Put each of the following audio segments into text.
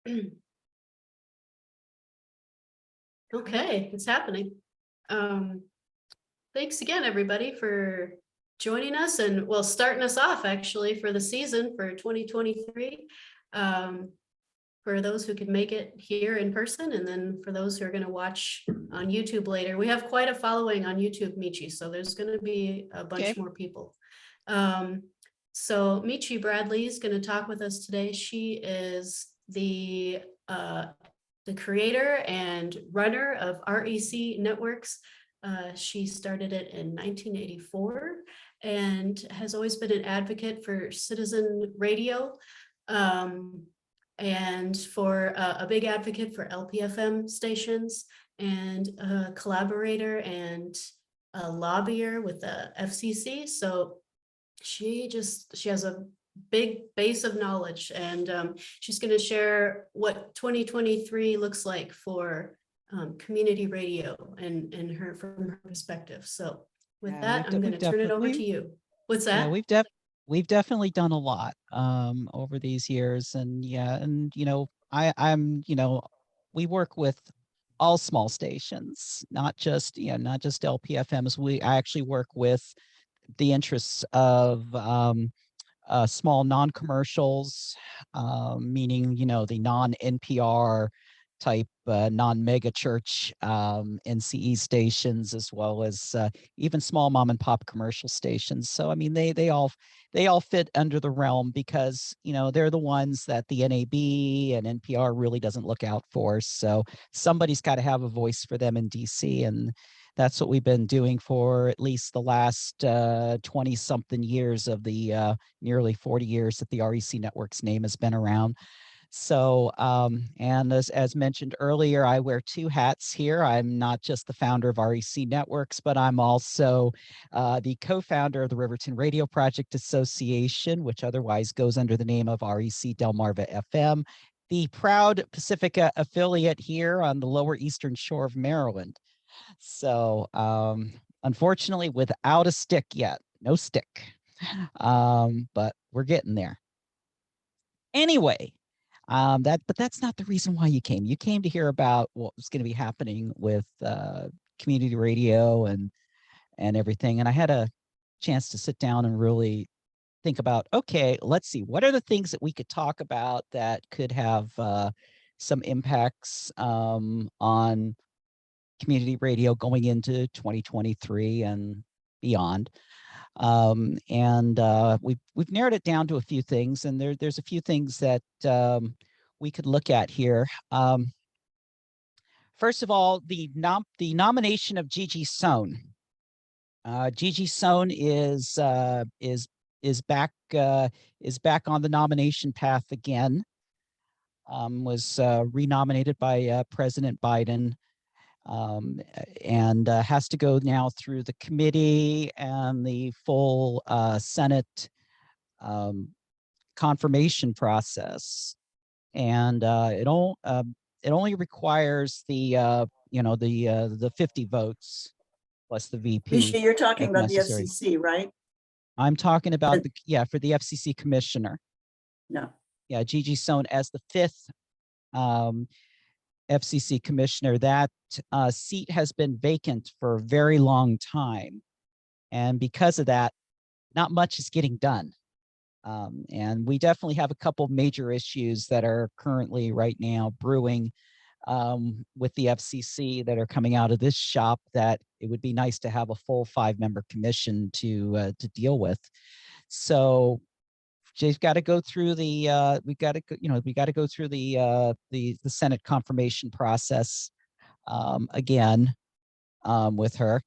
Okay, it's happening. Thanks again, everybody, for joining us and, well, starting us off actually for the season for 2023. For those who could make it here in person, and then for those who are going to watch on YouTube later. We have quite a following on YouTube, Michi, so there's going to be a bunch more people. So Michi Bradley is going to talk with us today. She is the creator and runner of REC Networks. She started it in 1984 and has always been an advocate for citizen radio, and for a big advocate for LPFM stations, and a collaborator and a lobbyer with the FCC. So she has a big base of knowledge, and she's going to share what 2023 looks like for community radio and from her perspective. So with that, I'm going to turn it over to you. What's that? Yeah, we've definitely done a lot over these years, and I'm we work with all small stations, not just LPFMs. I actually work with the interests of small non-commercials, meaning the non-NPR type non-mega church NCE stations, as well as even small mom and pop commercial stations. So I mean, they all fit under the realm, because they're the ones that the NAB and NPR really doesn't look out for. So somebody's got to have a voice for them in DC, and that's what we've been doing for at least the last 20 something years of the nearly 40 years that the REC Network's name has been around. So, and as mentioned earlier, I wear two hats here. I'm not just the founder of REC Networks, but I'm also the co-founder of the Riverton Radio Project Association, which otherwise goes under the name of REC Delmarva FM, the proud Pacifica affiliate here on the lower eastern shore of Maryland. So, unfortunately, without a stick yet, no stick, but we're getting there. Anyway. But that's not the reason why you came. You came to hear about what was going to be happening with community radio and everything. And I had a chance to sit down and really think about, okay, let's see, what are the things that we could talk about that could have some impacts on community radio going into 2023 and beyond. We've narrowed it down to a few things, and there's a few things that we could look at here. First of all, the nomination of Gigi Sohn. Gigi Sohn is back on the nomination path again. Was renominated by President Biden. And has to go now through the committee and the full Senate confirmation process, and it only requires the 50 votes plus the VP. Michi, you're talking about necessary. The FCC, right? I'm talking about for the FCC commissioner. No. Yeah, Gigi Sohn as the fifth FCC commissioner. That seat has been vacant for a very long time, and because of that, not much is getting done. And we definitely have a couple of major issues that are currently right now brewing with the FCC that are coming out of this shop, that it would be nice to have a full 5-member commission to deal with. So we've got to go through the go through the Senate confirmation process again with her.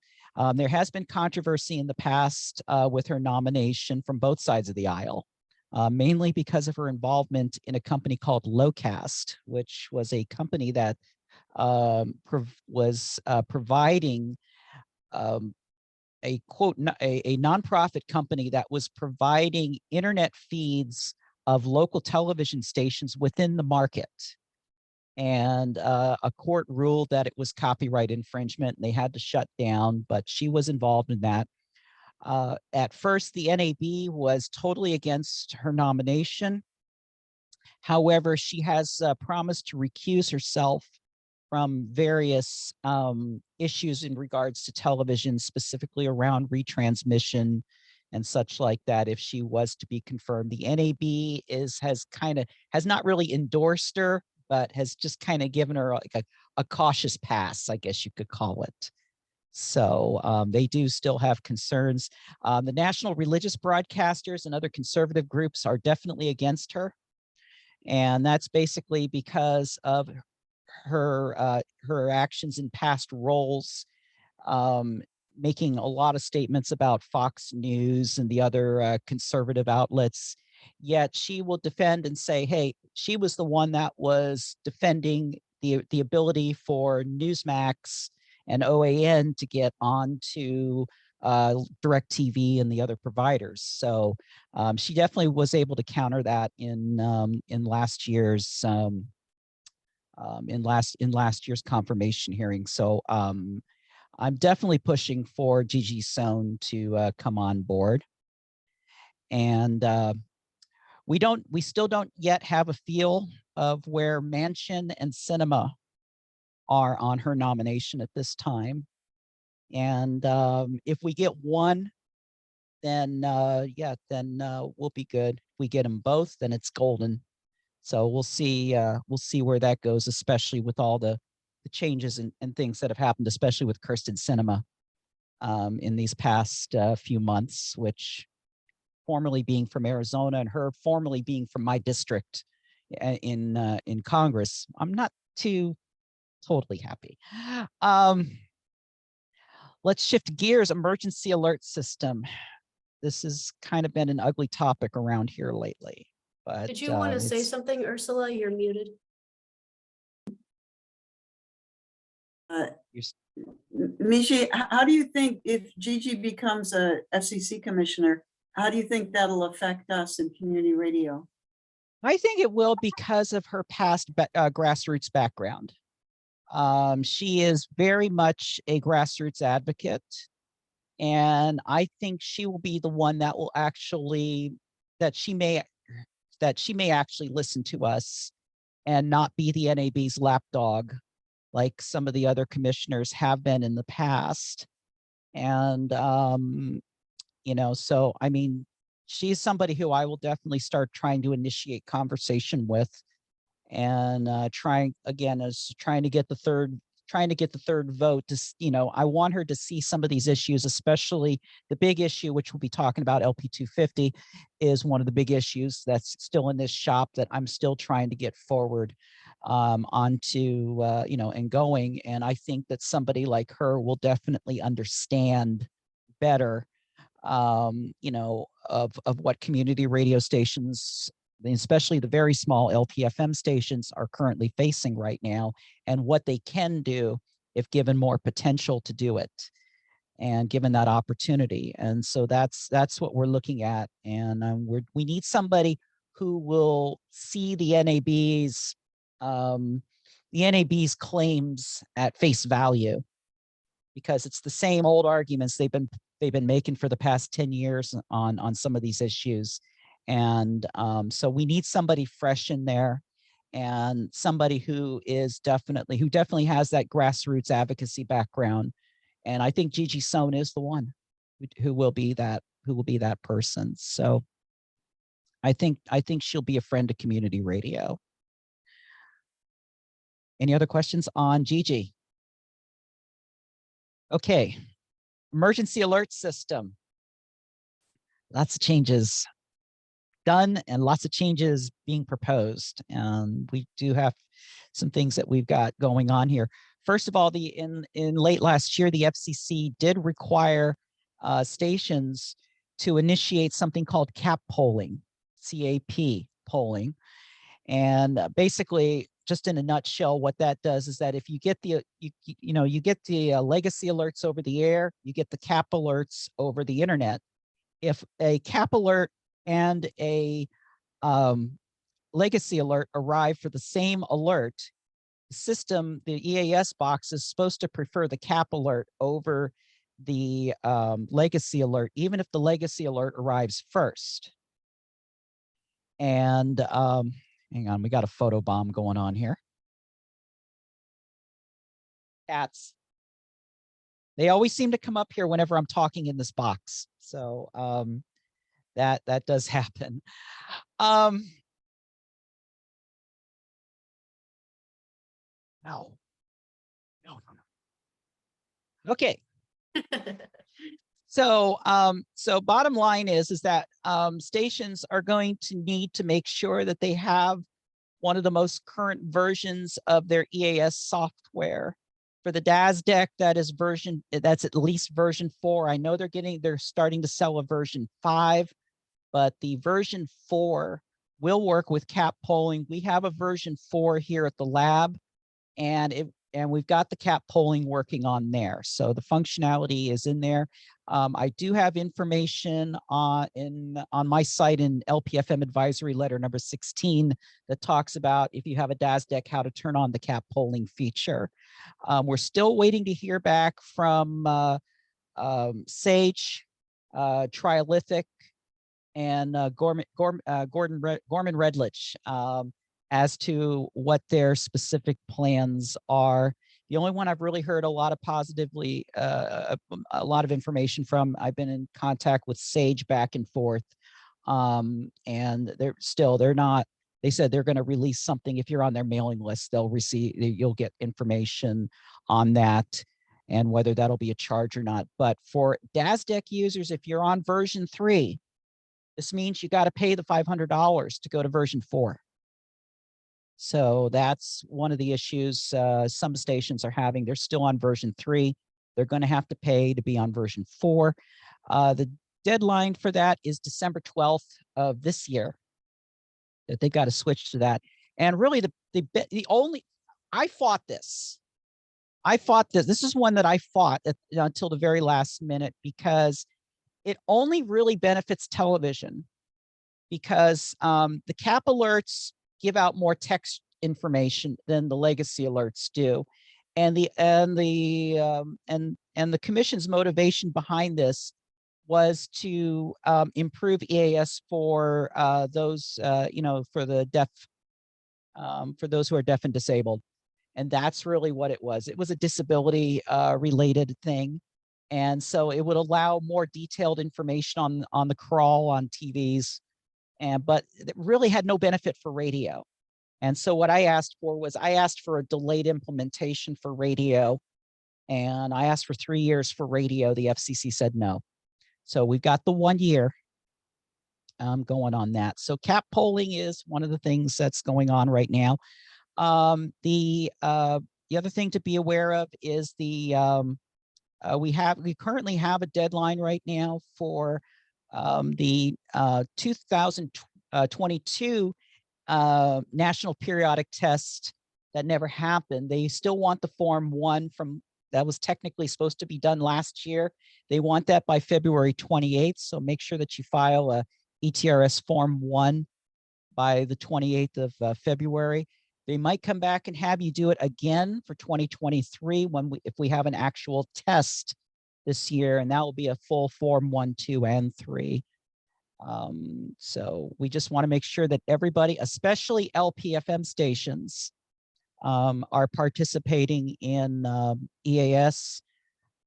There has been controversy in the past with her nomination from both sides of the aisle, mainly because of her involvement in a company called Lowcast, which was a company that was providing a nonprofit company that was providing internet feeds of local television stations within the market. And a court ruled that it was copyright infringement and they had to shut down, but she was involved in that. At first, the NAB was totally against her nomination. However, she has promised to recuse herself from various issues in regards to television, specifically around retransmission and such like that. If she was to be confirmed, the NAB has not really endorsed her, but has just kind of given her like a cautious pass, I guess you could call it. So they do still have concerns. The national religious broadcasters and other conservative groups are definitely against her. And that's basically because of her actions in past roles, making a lot of statements about Fox News and the other conservative outlets. Yet she will defend and say, hey, she was the one that was defending the ability for Newsmax and OAN to get onto DirecTV and the other providers. So she definitely was able to counter that in last year's confirmation hearing. So I'm definitely pushing for Gigi Sohn to come on board. And we still don't yet have a feel of where Mansion and Cinema are on her nomination at this time. And if we get one, then we'll be good. If we get them both, then it's golden. So we'll see where that goes, especially with all the changes and things that have happened, especially with Kirsten Cinema in these past few months, which formerly being from Arizona and her formerly being from my district in Congress, I'm not too totally happy. Let's shift gears. Emergency alert system. This has kind of been an ugly topic around here lately. But Did you want to say something, Ursula? You're muted. Michi, how do you think if Gigi becomes a FCC commissioner, how do you think that'll affect us in community radio? I think it will because of her past grassroots background. She is very much a grassroots advocate. And I think she will be the one that will actually, that she may actually listen to us and not be the NAB's lapdog like some of the other commissioners have been in the past. And, so, I mean, she's somebody who I will definitely start trying to initiate conversation with and trying to get the third vote to, I want her to see some of these issues, especially the big issue, which we'll be talking about, LP 250 is one of the big issues that's still in this shop that I'm still trying to get forward onto, and going. And I think that somebody like her will definitely understand better, of what community radio stations, especially the very small LPFM stations, are currently facing right now, and what they can do if given more potential to do it and given that opportunity. And so that's what we're looking at. And we need somebody who will see the NAB's claims at face value, because it's the same old arguments they've been making for the past 10 years on some of these issues. And so we need somebody fresh in there, and somebody who definitely has that grassroots advocacy background. And I think Gigi Sohn is the one who will be that person. So I think she'll be a friend to community radio. Any other questions on Gigi? Okay, emergency alert system. Lots of changes done and lots of changes being proposed. And we do have some things that we've got going on here. First of all, in late last year, the FCC did require stations to initiate something called CAP polling, CAP polling. And basically, just in a nutshell, what that does is that if you get the you get the legacy alerts over the air, you get the CAP alerts over the internet. If a CAP alert and a legacy alert arrive for the same alert, the system, the EAS box, is supposed to prefer the CAP alert over the legacy alert, even if the legacy alert arrives first. And Hang on, we got a photo bomb going on here. Cats. They always seem to come up here whenever I'm talking in this box. So that does happen. No. No. Okay. So bottom line is that stations are going to need to make sure that they have one of the most current versions of their EAS software. For the DAS deck, that's at least version 4. I know they're starting to sell a version 5, but the version 4 will work with cap polling. We have a version 4 here at the lab, and we've got the cap polling working on there. So the functionality is in there. I do have information on my site in LPFM advisory letter number 16 that talks about, if you have a DAS deck, how to turn on the cap polling feature. We're still waiting to hear back from Sage, Trialithic, and Gorman Redlich as to what their specific plans are. The only one I've really heard a lot of positively, a lot of information from, I've been in contact with Sage back and forth, and they're not, they said they're going to release something. If you're on their mailing list, you'll get information on that and whether that'll be a charge or not. But for DAS deck users, if you're on version 3, this means you got to pay the $500 to go to version 4. So that's one of the issues some stations are having. They're still on version 3. They're going to have to pay to be on version 4. The deadline for that is December 12th of this year, that they got to switch to that. And really I fought this. This is one that I fought until the very last minute, because it only really benefits television, because the cap alerts give out more text information than the legacy alerts do, and the commission's motivation behind this was to improve EAS for those for the deaf, for those who are deaf and disabled, and that's really what it was. It was a disability related thing, and so it would allow more detailed information on the crawl on TVs, but it really had no benefit for radio. And so what I asked for was, I asked for a delayed implementation for radio, and I asked for 3 years for radio. The FCC said no. So we've got the 1 year going on that. So cap polling is one of the things that's going on right now. The other thing to be aware of is we currently have a deadline right now for the 2022 national periodic test that never happened. They still want the Form 1 that was technically supposed to be done last year. They want that by February 28th. So make sure that you file a ETRS Form 1 by the 28th of February. They might come back and have you do it again for 2023 if we have an actual test this year, and that will be a full Form 1, 2, and 3. So we just want to make sure that everybody, especially LPFM stations, are participating in EAS.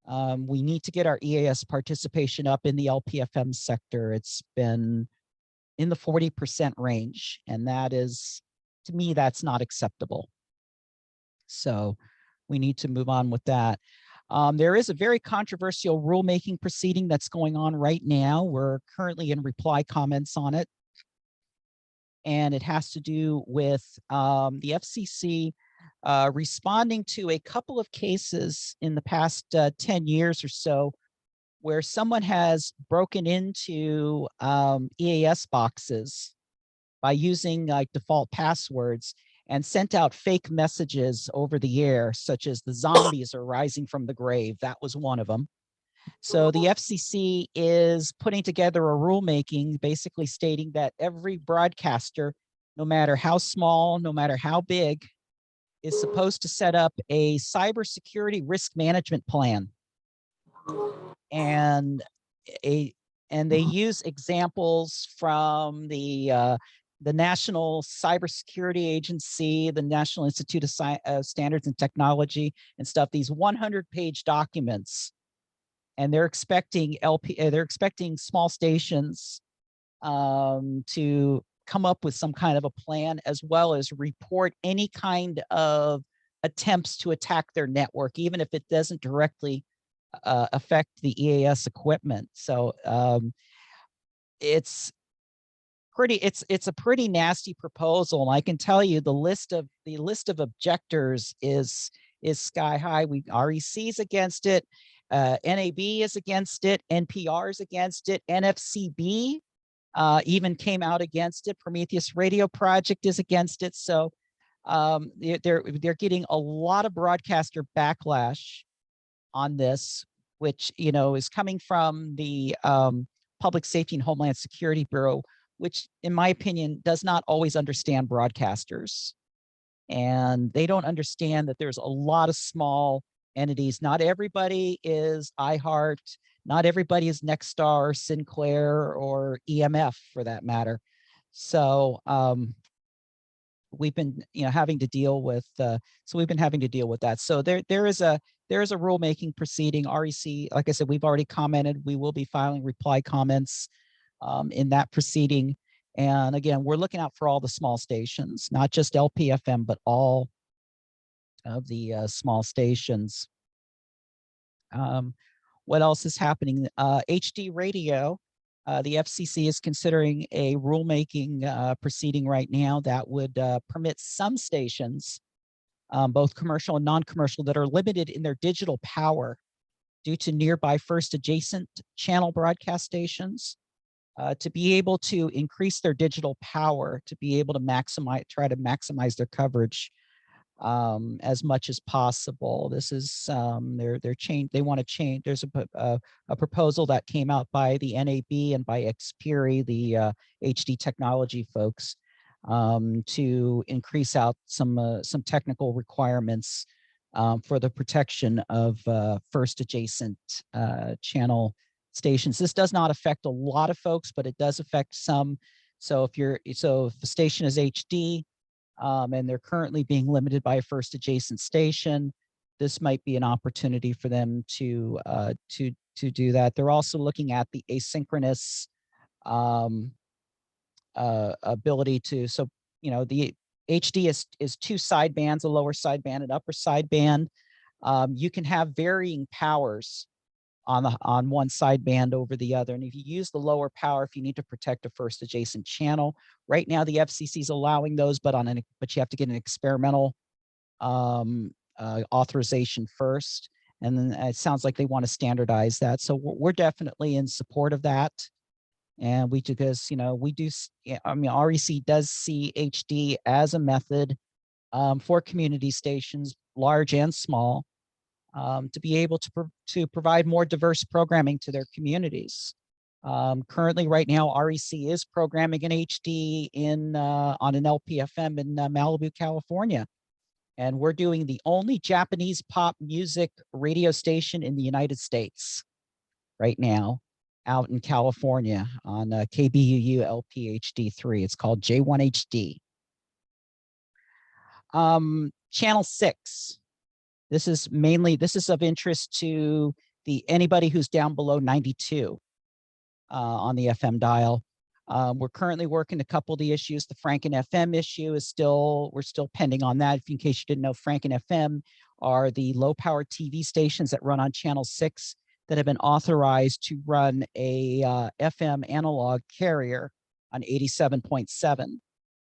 We need to get our EAS participation up in the LPFM sector. It's been in the 40% range, and that is, to me, that's not acceptable. So we need to move on with that. There is a very controversial rulemaking proceeding that's going on right now. We're currently in reply comments on it. And it has to do with the FCC responding to a couple of cases in the past 10 years or so, where someone has broken into EAS boxes by using like default passwords and sent out fake messages over the air, such as the zombies are rising from the grave. That was one of them. So the FCC is putting together a rulemaking basically stating that every broadcaster, no matter how small, no matter how big, is supposed to set up a cybersecurity risk management plan. And they use examples from the the National Cybersecurity Agency, the National Institute of Standards and Technology and stuff, these 100-page documents, and they're expecting small stations to come up with some kind of a plan, as well as report any kind of attempts to attack their network, even if it doesn't directly affect the EAS equipment. So it's a pretty nasty proposal, and I can tell you the list of objectors is sky high. REC's against it, NAB is against it, NPR is against it, NFCB even came out against it. Prometheus Radio Project is against it. So they're getting a lot of broadcaster backlash on this, which is coming from the Public Safety and Homeland Security Bureau, which in my opinion does not always understand broadcasters. And they don't understand that there's a lot of small entities. Not everybody is iHeart. Not everybody is Nexstar, Sinclair, or EMF for that matter. So we've been having to deal with that. So there is a rulemaking proceeding. REC, like I said, we've already commented. We will be filing reply comments in that proceeding. And again, we're looking out for all the small stations, not just LPFM, but all of the small stations. What else is happening? HD radio, the FCC is considering a rulemaking proceeding right now that would permit some stations, both commercial and non-commercial, that are limited in their digital power due to nearby first adjacent channel broadcast stations, to be able to increase their digital power, to be able to try to maximize their coverage as much as possible. This is they want to change. There's a proposal that came out by the NAB and by Xperi, the HD technology folks, to increase out some technical requirements for the protection of first adjacent channel stations. This does not affect a lot of folks, but it does affect some. So if the station is HD, and they're currently being limited by a first adjacent station, this might be an opportunity for them to do that. They're also looking at the asynchronous ability to, so the HD is two sidebands, a lower sideband and upper sideband. You can have varying powers on one sideband over the other. And if you use the lower power, if you need to protect a first adjacent channel, right now the FCC is allowing those, but you have to get an experimental authorization first. And then it sounds like they want to standardize that. So we're definitely in support of that. And because we do, REC does see HD as a method for community stations, large and small, to be able to provide more diverse programming to their communities. Currently, right now, REC is programming in HD on an LPFM in Malibu, California. And we're doing the only Japanese pop music radio station in the United States right now, out in California on KBUU LPHD3. It's called J1HD. Channel 6. This is of interest to anybody who's down below 92 on the FM dial. We're currently working a couple of the issues. The Franken FM issue we're still pending on that. In case you didn't know, Franken FM are the low power TV stations that run on channel 6 that have been authorized to run a FM analog carrier on 87.7.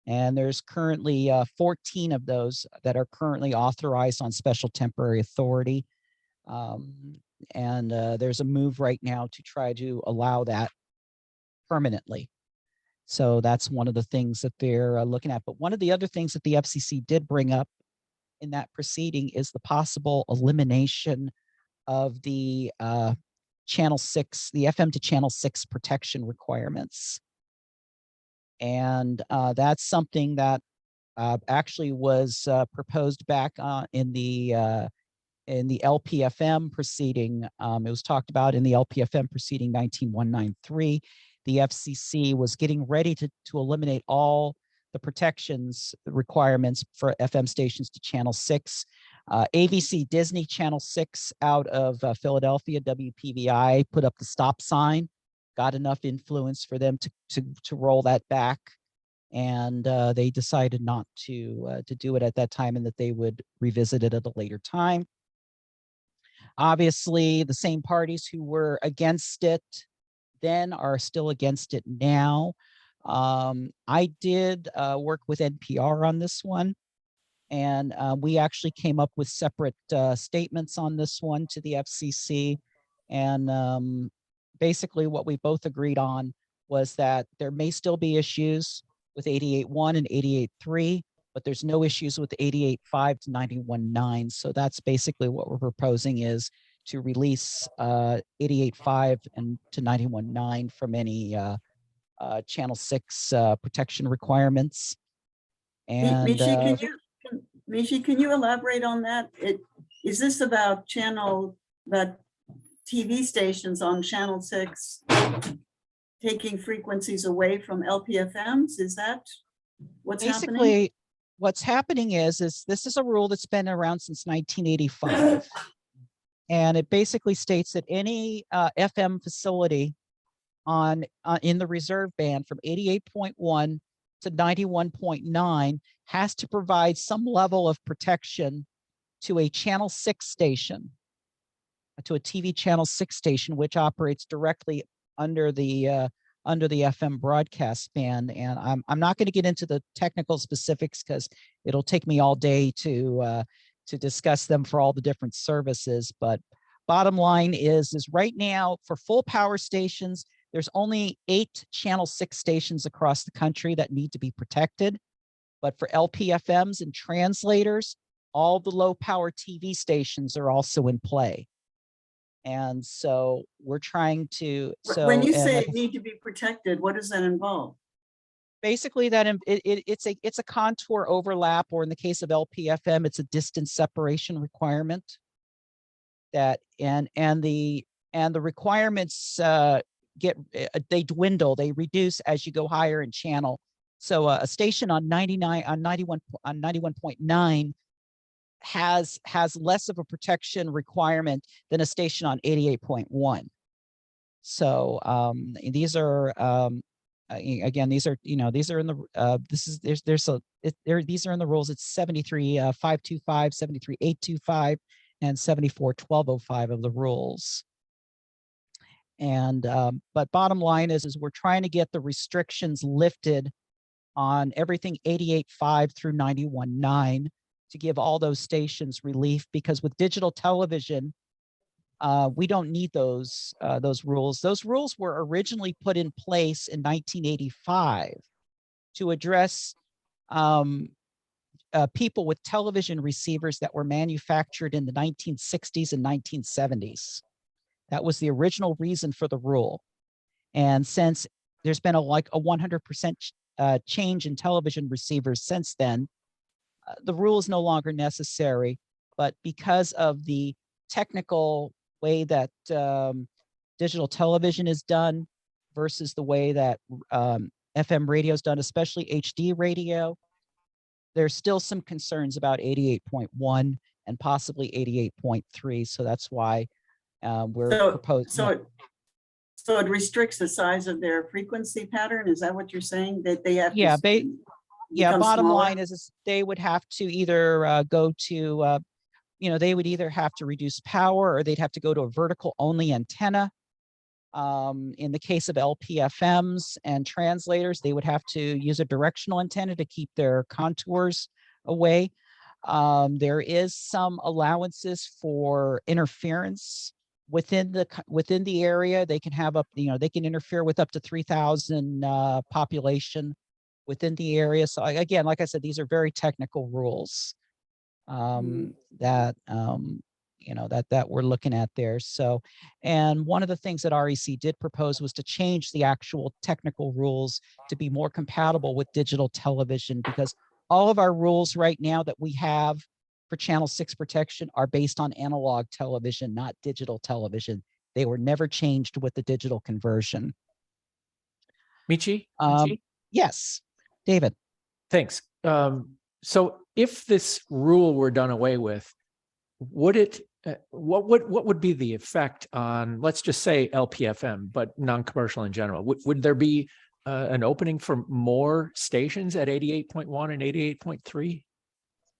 And there's currently 14 of those that are currently authorized on special temporary authority. And there's a move right now to try to allow that permanently. So that's one of the things that they're looking at. But one of the other things that the FCC did bring up in that proceeding is the possible elimination of the channel 6, the FM to channel 6 protection requirements. And that's something that actually was proposed back in the LPFM proceeding. It was talked about in the LPFM proceeding 19193. The FCC was getting ready to eliminate all the protections requirements for FM stations to channel 6. ABC Disney channel 6 out of Philadelphia, WPVI, put up the stop sign, got enough influence for them to roll that back. And they decided not to do it at that time, and that they would revisit it at a later time. Obviously, the same parties who were against it then are still against it now. I did work with NPR on this one, and we actually came up with separate statements on this one to the FCC. And basically what we both agreed on was that there may still be issues with 88.1 and 88.3, but there's no issues with 88.5 to 91.9. So that's basically what we're proposing, is to release 88.5 and to 91.9 from any channel 6 protection requirements. And Michi, can you elaborate on that? Is this about TV stations on channel 6 taking frequencies away from LPFMs? Is that what's happening? Basically, what's happening is this is a rule that's been around since 1985. And it basically states that any FM facility in the reserve band from 88.1 to 91.9 has to provide some level of protection to a channel 6 station, to a TV channel 6 station, which operates directly under the FM broadcast band. And I'm not going to get into the technical specifics because it'll take me all day to discuss them for all the different services. But bottom line is right now for full power stations, there's only 8 channel 6 stations across the country that need to be protected. But for LPFMs and translators, all the low power TV stations are also in play. And so we're trying to. When you say it need to be protected, what does that involve? Basically, that it's a contour overlap, or in the case of LPFM, it's a distance separation requirement. That and the requirements they dwindle, they reduce as you go higher in channel. So a station on 91.9 has less of a protection requirement than a station on 88.1. So these are again, these are in the these are in the rules. It's 73.525, 73.825, and 74.1205 of the rules. And but bottom line is we're trying to get the restrictions lifted on everything 88.5 through 91.9 to give all those stations relief, because with digital television, we don't need those rules. Those rules were originally put in place in 1985 to address people with television receivers that were manufactured in the 1960s and 1970s. That was the original reason for the rule. And since there's been a 100% change in television receivers since then, the rule is no longer necessary. But because of the technical way that digital television is done versus the way that FM radio is done, especially HD radio, there's still some concerns about 88.1 and possibly 88.3. So that's why we're proposing. So it restricts the size of their frequency pattern. Is that what you're saying? That they have bottom line is they would have to either go to they would either have to reduce power, or they'd have to go to a vertical only antenna. In the case of LPFMs and translators, they would have to use a directional antenna to keep their contours away. There is some allowances for interference within the area. They can have they can interfere with up to 3,000 population within the area. So again, like I said, these are very technical rules that we're looking at there. So, and one of the things that REC did propose was to change the actual technical rules to be more compatible with digital television, because all of our rules right now that we have for channel 6 protection are based on analog television, not digital television. They were never changed with the digital conversion. Michi? Yes, David. Thanks. So if this rule were done away with, would it, what would be the effect on, let's just say LPFM, but non-commercial in general? Would there be an opening for more stations at 88.1 and 88.3?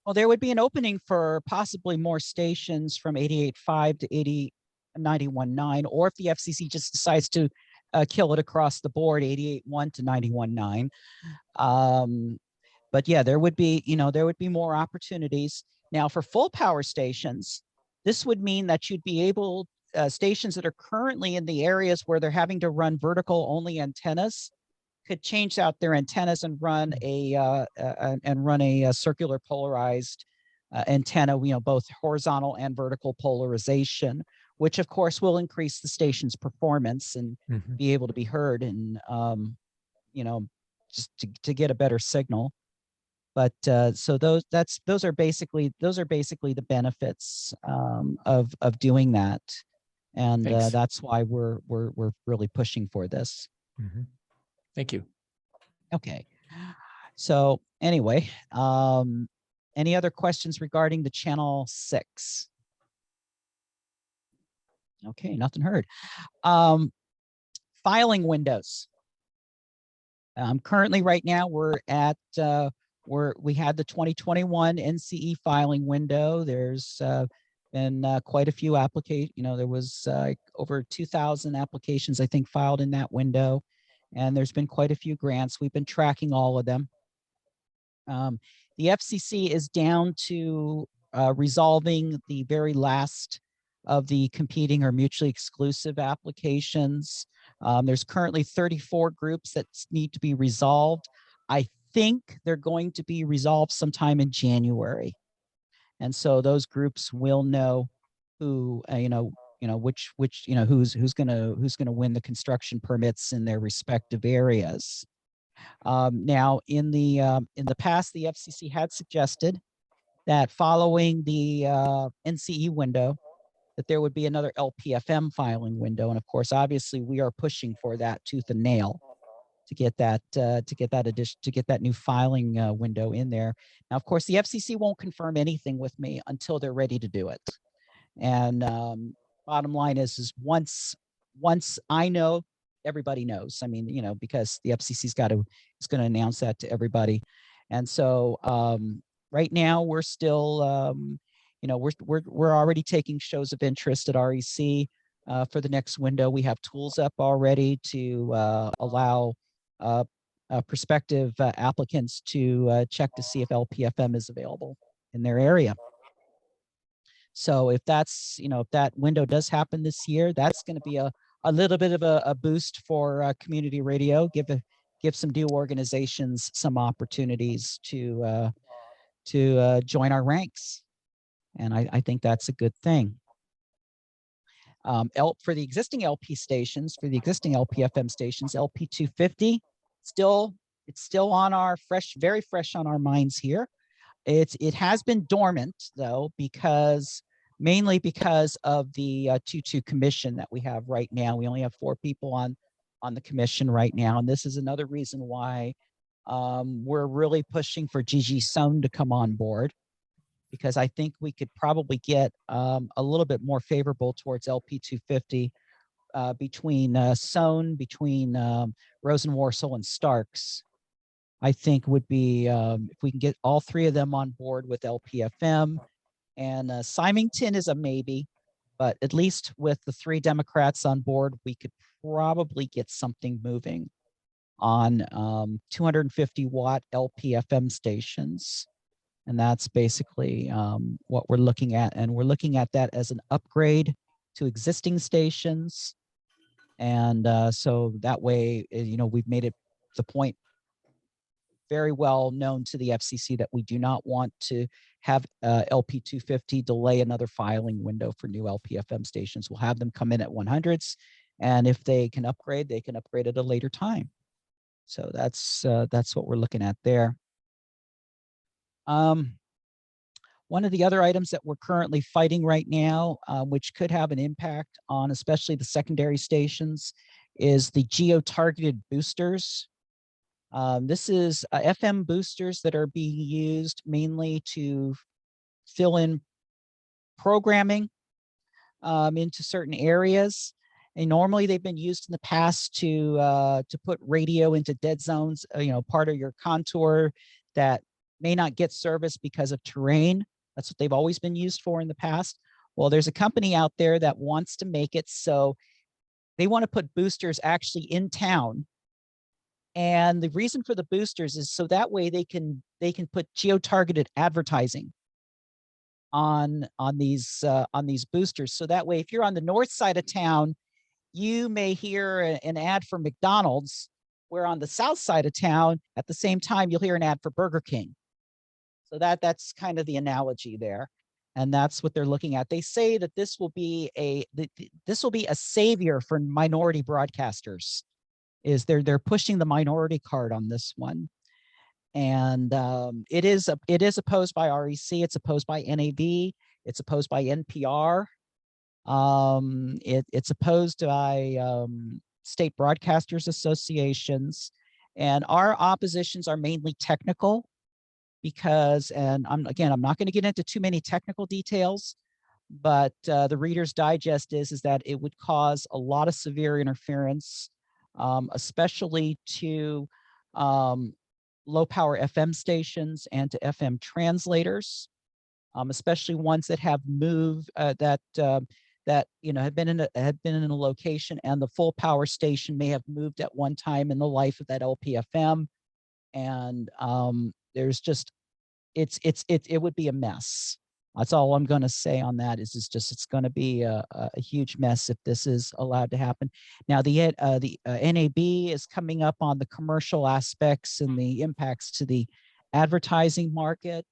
Well, there would be an opening for possibly more stations from 88.5 to 91.9, or if the FCC just decides to kill it across the board, 88.1 to 91.9. But yeah, there would be, there would be more opportunities. Now for full power stations, this would mean that you'd be able, stations that are currently in the areas where they're having to run vertical only antennas could change out their antennas and run a circular polarized antenna, both horizontal and vertical polarization, which of course will increase the station's performance and be able to be heard and, just to get a better signal. But so those are basically the benefits of doing that, and that's why we're really pushing for this. Thank you. Okay. So anyway, any other questions regarding the channel 6? Okay, nothing heard. Filing windows. Currently, right now, we're at we had the 2021 NCE filing window. There's been quite a few applications. There was over 2,000 applications, I think, filed in that window, and there's been quite a few grants. We've been tracking all of them. The FCC is down to resolving the very last of the competing or mutually exclusive applications. There's currently 34 groups that need to be resolved. I think they're going to be resolved sometime in January. And so those groups will know who, which who's gonna win the construction permits in their respective areas. Now, in the past, the FCC had suggested that following the NCE window, that there would be another LPFM filing window, and of course, obviously, we are pushing for that tooth and nail to get that new filing window in there. Now, of course, the FCC won't confirm anything with me until they're ready to do it. And bottom line is once I know, everybody knows. I mean, because the FCC is going to announce that to everybody. And so right now we're still, we're already taking shows of interest at REC for the next window. We have tools up already to allow prospective applicants to check to see if LPFM is available in their area. So if that's, if that window does happen this year, that's going to be a little bit of a boost for community radio, give some new organizations some opportunities to join our ranks. And I think that's a good thing. For the existing LP stations, for the existing LPFM stations, LP 250, it's still on our very fresh on our minds here. It has been dormant though, mainly because of the 2-2 commission that we have right now. We only have 4 people on the commission right now, and this is another reason why we're really pushing for Gigi Sohn to come on board, because I think we could probably get a little bit more favorable towards LP 250 between Sohn, between Rosenworcel and Starks. I think would be if we can get all 3 of them on board with LPFM, and Symington is a maybe, but at least with the 3 Democrats on board, we could probably get something moving on 250 watt LPFM stations. And that's basically what we're looking at. And we're looking at that as an upgrade to existing stations. And so that way, we've made it the point very well known to the FCC that we do not want to have LP 250 delay another filing window for new LPFM stations. We'll have them come in at 100s. And if they can upgrade, they can upgrade at a later time. So that's what we're looking at there. One of the other items that we're currently fighting right now, which could have an impact on especially the secondary stations, is the geo-targeted boosters. This is FM boosters that are being used mainly to fill in programming into certain areas. And normally they've been used in the past to put radio into dead zones, part of your contour that may not get service because of terrain. That's what they've always been used for in the past. Well, there's a company out there that wants to make it so they want to put boosters actually in town. And the reason for the boosters is so that way they can put geo-targeted advertising on these boosters. So that way, if you're on the north side of town, you may hear an ad for McDonald's, where on the south side of town, at the same time, you'll hear an ad for Burger King. So that's kind of the analogy there. And that's what they're looking at. They say that this will be a savior for minority broadcasters. Is they're pushing the minority card on this one. And it is opposed by REC, it's opposed by NAB, it's opposed by NPR. It's opposed by state broadcasters associations, and our oppositions are mainly technical because, and I'm not going to get into too many technical details, but the Reader's Digest is that it would cause a lot of severe interference, especially to low power FM stations and to FM translators, especially ones that have moved that had been in a location and the full power station may have moved at one time in the life of that LPFM, and there's just it would be a mess. That's all I'm going to say on that. It's going to be a huge mess if this is allowed to happen. Now the NAB is coming up on the commercial aspects and the impacts to the advertising market.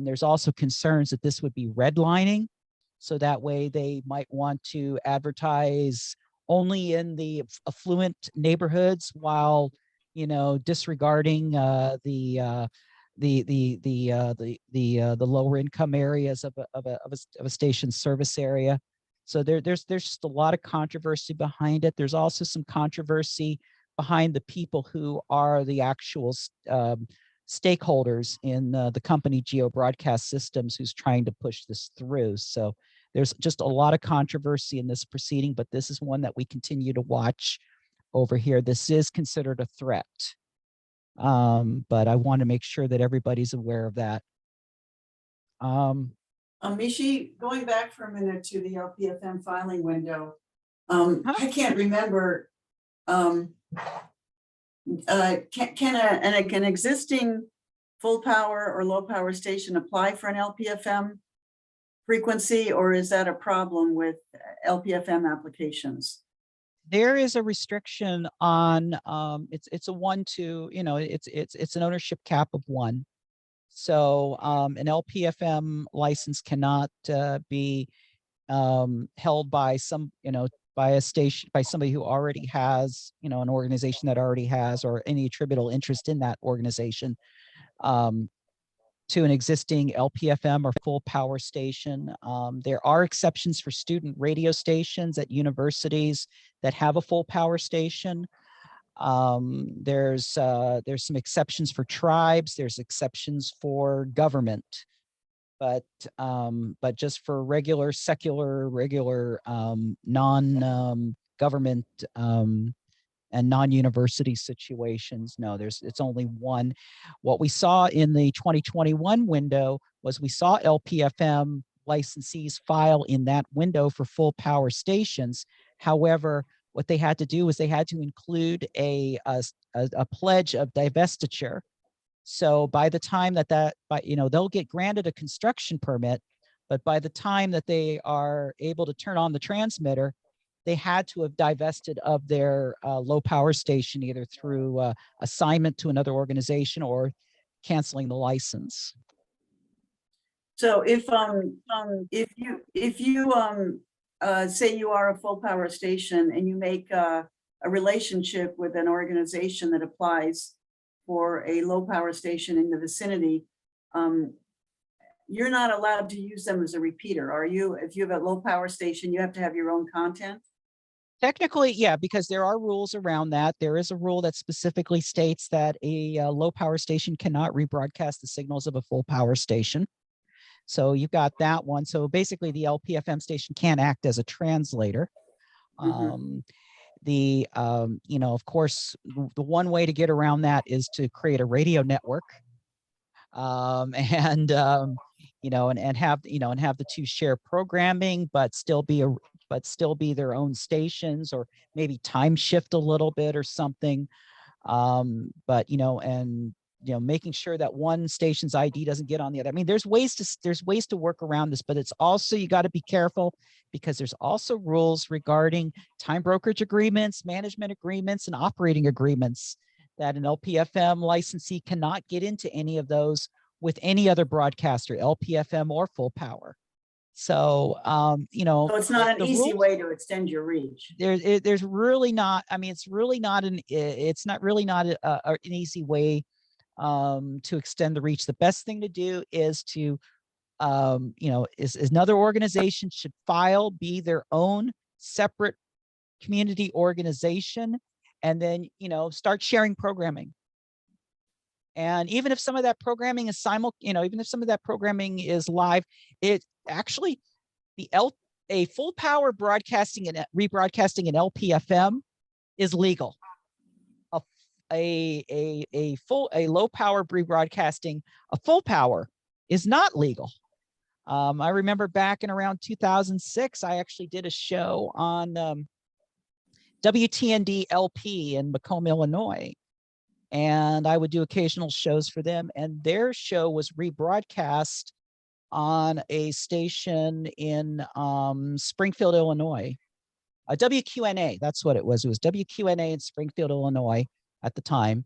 There's also concerns that this would be redlining, so that way they might want to advertise only in the affluent neighborhoods while disregarding the lower income areas of a station's service area. So there's just a lot of controversy behind it. There's also some controversy behind the people who are the actual stakeholders in the company Geo Broadcast Systems who's trying to push this through. So there's just a lot of controversy in this proceeding, but this is one that we continue to watch over here. This is considered a threat. But I want to make sure that everybody's aware of that. Michi, going back for a minute to the LPFM filing window, I can't remember. Can an existing full power or low power station apply for an LPFM frequency, or is that a problem with LPFM applications? There is a restriction on it's a 1 to it's an ownership cap of 1. So an LPFM license cannot be held by by a station, by somebody who already has an organization that already has, or any attributable interest in that organization, to an existing LPFM or full power station. There are exceptions for student radio stations at universities that have a full power station. There's some exceptions for tribes. There's exceptions for government, but just for regular secular, non-government and non-university situations, no, it's only 1. What we saw in the 2021 window was we saw LPFM licensees file in that window for full power stations. However, what they had to do was they had to include a pledge of divestiture. So by the time they'll get granted a construction permit, but by the time that they are able to turn on the transmitter, they had to have divested of their low power station, either through assignment to another organization or canceling the license. So if you say you are a full power station and you make a relationship with an organization that applies for a low power station in the vicinity, you're not allowed to use them as a repeater, are you? If you have a low power station, you have to have your own content? Technically, yeah, because there are rules around that. There is a rule that specifically states that a low power station cannot rebroadcast the signals of a full power station. So you've got that one. So basically the LPFM station can't act as a translator. Mhm. You know, of course, the one way to get around that is to create a radio network. You know, and have, you know, and have the two share programming, but still be their own stations, or maybe time shift a little bit or something. But you know, and you know, making sure that one station's ID doesn't get on the other. I mean, there's ways to work around this, but it's also, you got to be careful, because there's also rules regarding time brokerage agreements, management agreements, and operating agreements that an LPFM licensee cannot get into any of those with any other broadcaster, LPFM or full power. So, you know, So it's not an the easy rules, way to extend your reach. there's really not, I mean, it's really not it's not really not an easy way to extend the reach. The best thing to do is to, you know, is another organization should be their own separate community organization, and then, you know, start sharing programming. And even if some of that programming is even if some of that programming is live, it actually, a full power broadcasting and rebroadcasting an LPFM is legal. A low power rebroadcasting a full power is not legal. I remember back in around 2006, I actually did a show on WTND LP in Macomb, Illinois. And I would do occasional shows for them, and their show was rebroadcast on a station in Springfield, Illinois. WQNA, that's what it was. It was WQNA in Springfield, Illinois at the time.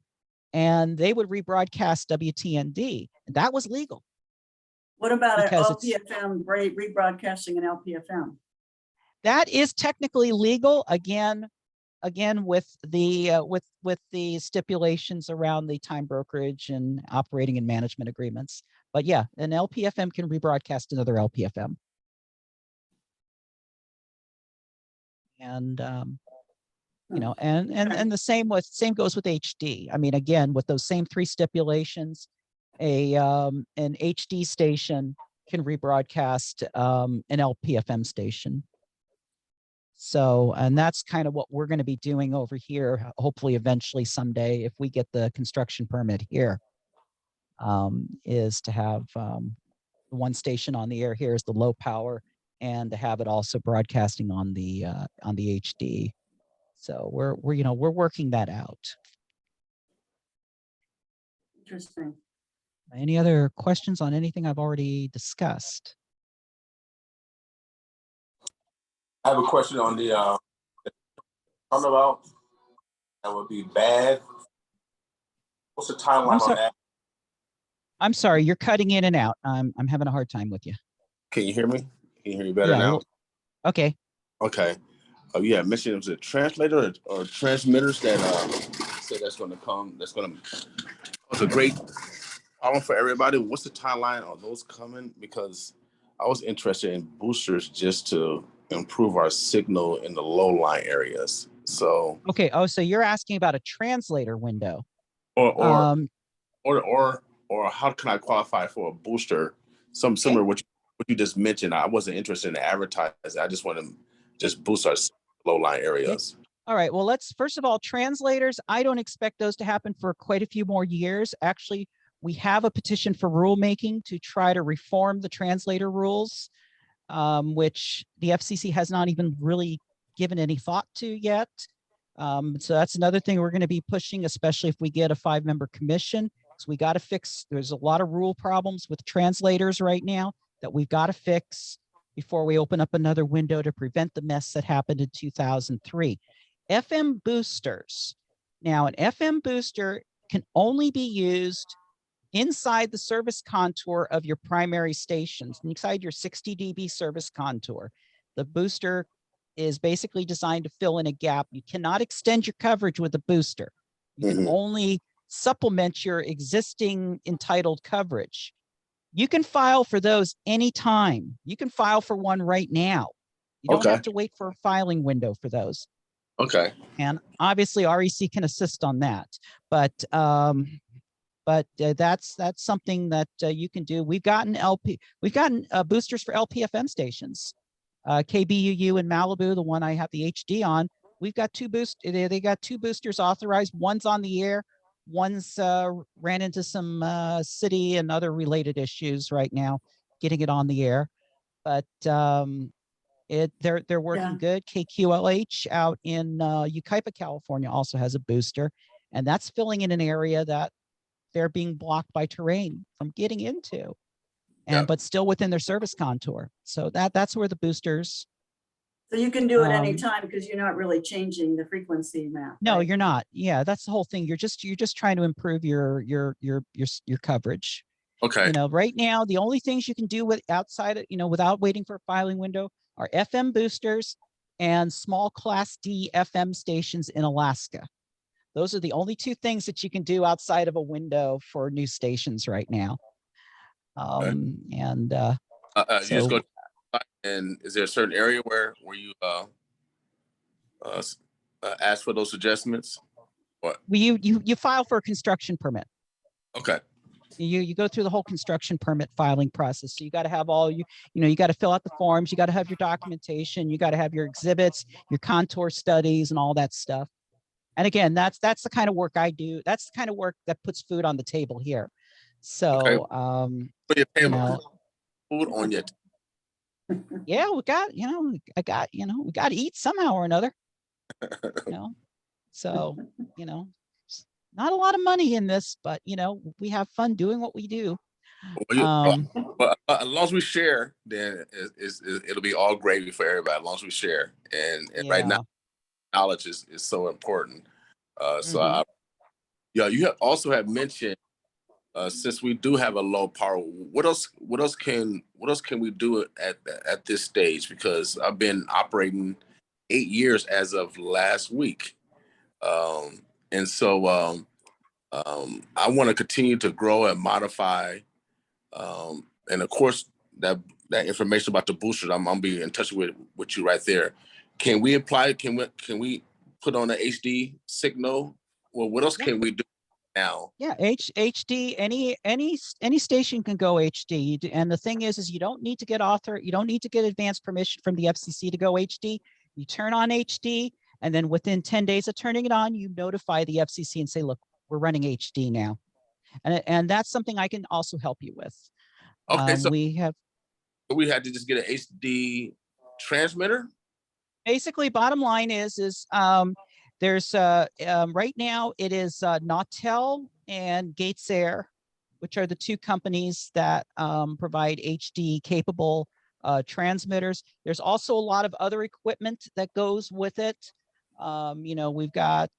And they would rebroadcast WTND. That was legal. What about an Because it's, LPFM rebroadcasting an LPFM? that is technically legal, again with the stipulations around the time brokerage and operating and management agreements. But yeah, an LPFM can rebroadcast another LPFM. And you know, and the same goes with HD. I mean, again, with those same three stipulations, an HD station can rebroadcast an LPFM station. So, and that's kind of what we're going to be doing over here, hopefully eventually someday, if we get the construction permit here, is to have one station on the air here is the low power, and to have it also broadcasting on the HD. So we're working that out. Interesting. Any other questions on anything I've already discussed? I have a question on the runabout. That would be bad. What's the timeline on that? I'm sorry, you're cutting in and out. I'm having a hard time with you. Can you hear me? Can you hear me better now? Okay. Okay. Oh yeah, mentioned it was a translator or transmitters that said that's going to come. That's going to. It's a great problem for everybody. What's the timeline on those coming? Because I was interested in boosters just to improve our signal in the low line areas. So okay. Oh, so you're asking about a translator window, or how can I qualify for a booster? Some similar what you just mentioned. I wasn't interested in advertising. I just want to just boost our low line areas. Okay. All right. Well, first of all, translators, I don't expect those to happen for quite a few more years. Actually, we have a petition for rulemaking to try to reform the translator rules, which the FCC has not even really given any thought to yet. So that's another thing we're going to be pushing, especially if we get a 5-member commission. So we got to fix, there's a lot of rule problems with translators right now that we've got to fix before we open up another window to prevent the mess that happened in 2003. FM boosters. Now, an FM booster can only be used inside the service contour of your primary stations, inside your 60 dB service contour. The booster is basically designed to fill in a gap. You cannot extend your coverage with a booster. You can only supplement your existing entitled coverage. You can file for those anytime. You can file for one right now. You don't have to wait for a filing window for those. Okay. And obviously REC can assist on that, but that's something that you can do. We've gotten boosters for LPFM stations. KBUU in Malibu, the one I have the HD on, we've got they got two boosters authorized. One's on the air, one's ran into some city and other related issues right now, getting it on the air. But they're working good. KQLH out in Yucaipa, California also has a booster, and that's filling in an area that they're being blocked by terrain from getting into, but still within their service contour. So that's where the boosters. So you can do it anytime because you're not really changing the frequency map. No, right? you're not. Yeah, that's the whole thing. You're just trying to improve your coverage. Okay. Right now, the only things you can do without waiting for a filing window are FM boosters and small class D FM stations in Alaska. Those are the only two things that you can do outside of a window for new stations right now. You just go, and is there a certain area where you ask for those adjustments? What? You file for a construction permit. Okay. You go through the whole construction permit filing process. So you got to have you got to fill out the forms. You got to have your documentation. You got to have your exhibits, your contour studies, and all that stuff. And again, that's the kind of work I do. That's the kind of work that puts food on the table here. So, food on your. Yeah, we got, we got to eat somehow or another. So, not a lot of money in this, but we have fun doing what we do. But as long as we share, then it'll be all gravy for everybody. As long as we share, and right now, knowledge is so important. So you also have mentioned, since we do have a low power, what else can we do at this stage? Because I've been operating 8 years as of last week, and so I want to continue to grow and modify, and of course that information about the boosters, I'm gonna be in touch with you right there. Can we apply? Can we put on an HD signal? Well, what else can we do now? Yeah, HD. Any station can go HD, and the thing is you don't need to get You don't need to get advanced permission from the FCC to go HD. You turn on HD, and then within 10 days of turning it on, you notify the FCC and say, "Look, we're running HD now," and that's something I can also help you with. Okay, so we had to just get an HD transmitter. Basically, bottom line is there's right now it is Nautel and Gates Air, which are the two companies that provide HD capable transmitters. There's also a lot of other equipment that goes with it. We got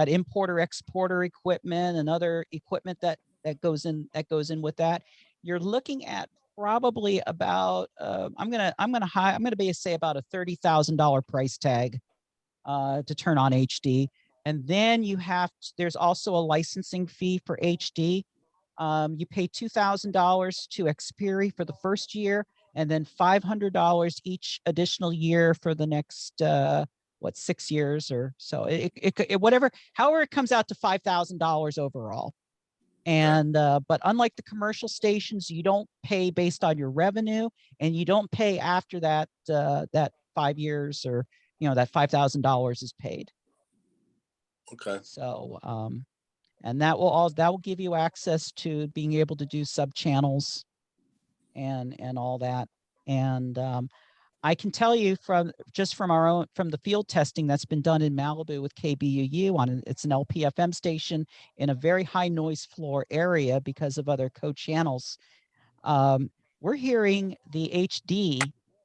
importer exporter equipment and other equipment that goes in with that. You're looking at probably about I'm gonna say about a $30,000 price tag to turn on HD, and then there's also a licensing fee for HD. You pay $2,000 to Xperi for the first year, and then $500 each additional year for the next 6 years or so. However it comes out to $5,000 overall. And but unlike the commercial stations, you don't pay based on your revenue, and you don't pay after that 5 years, or that $5,000 is paid. Okay. So and that will give you access to being able to do sub channels and all that. And I can tell you from the field testing that's been done in Malibu with KBUU it's an LPFM station in a very high noise floor area because of other co-channels. We're hearing the HD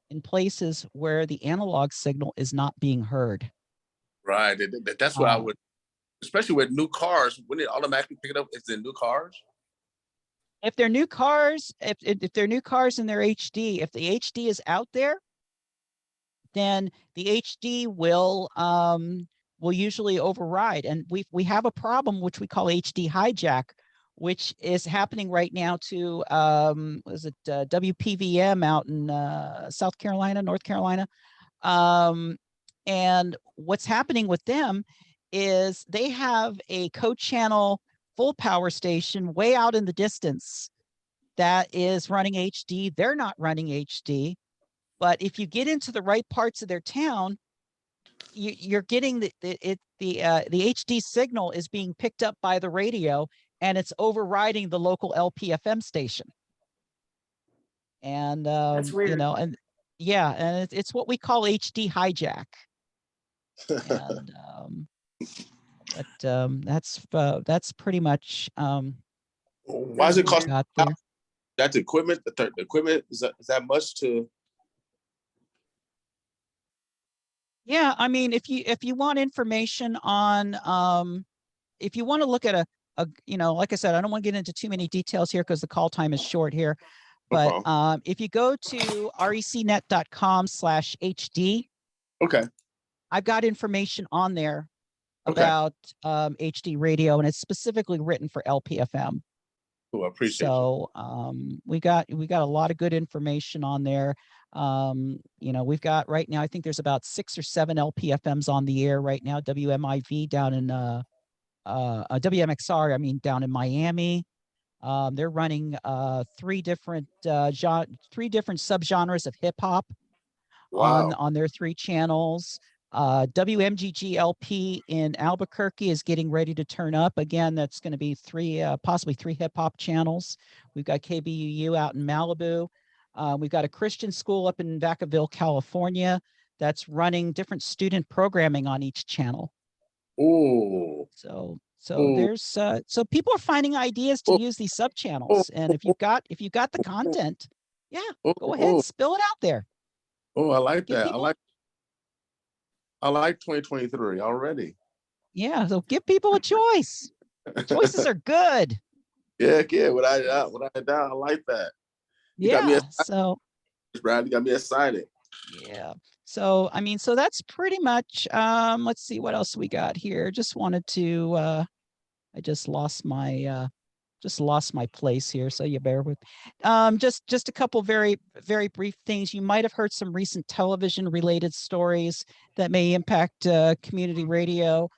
in places where the analog signal is not being heard. Right. That's what I would, especially with new cars, wouldn't it automatically pick it up if they're new cars? If they're new cars, if they're new cars and they're HD, if the HD is out there, then the HD will usually override. And we have a problem which we call HD hijack, which is happening right now to WPVM out in South Carolina, North Carolina. And what's happening with them is they have a co-channel full power station way out in the distance that is running HD. They're not running HD, but if you get into the right parts of their town, you're getting the HD signal is being picked up by the radio, and it's overriding the local LPFM station. And That's you weird. know, and yeah, and it's what we call HD hijack. And that's pretty much Why is it what we cost? got there. That's equipment. The equipment is that much to? Yeah, I mean, if you want information on if you want to look at a you know, like I said, I don't want to get into too many details here because the call time is short here. No But problem. if you go to recnet.com/HD, Okay. I've got information on there Okay. about HD radio, and it's specifically written for LPFM. Cool. I appreciate you. So we got a lot of good information on there. You know, we've got right now, I think there's about 6 or 7 LPFMs on the air right now. WMIV down in WMXR, I mean, down in Miami. They're running 3 different subgenres of hip hop Wow. on their 3 channels. WMGG LP in Albuquerque is getting ready to turn up again. That's going to be possibly 3 hip hop channels. We've got KBUU out in Malibu. We've got a Christian school up in Vacaville, California, that's running different student programming on each channel. Ooh. So Ooh. there's so people are finding ideas to use these sub channels, and if you've got the content, yeah, go ahead, spill it out there. Oh, I like Give that. people, I like 2023 already. yeah, so give people a choice. Choices are good. Yeah. Without a doubt, I like that. You got me Yeah. excited, So Brad. You got me excited. yeah. So I mean, so that's pretty much. Let's see what else we got here. Just wanted to. I just lost my place here, so you bear with. Just a couple very brief things. You might have heard some recent television related stories that may impact community radio.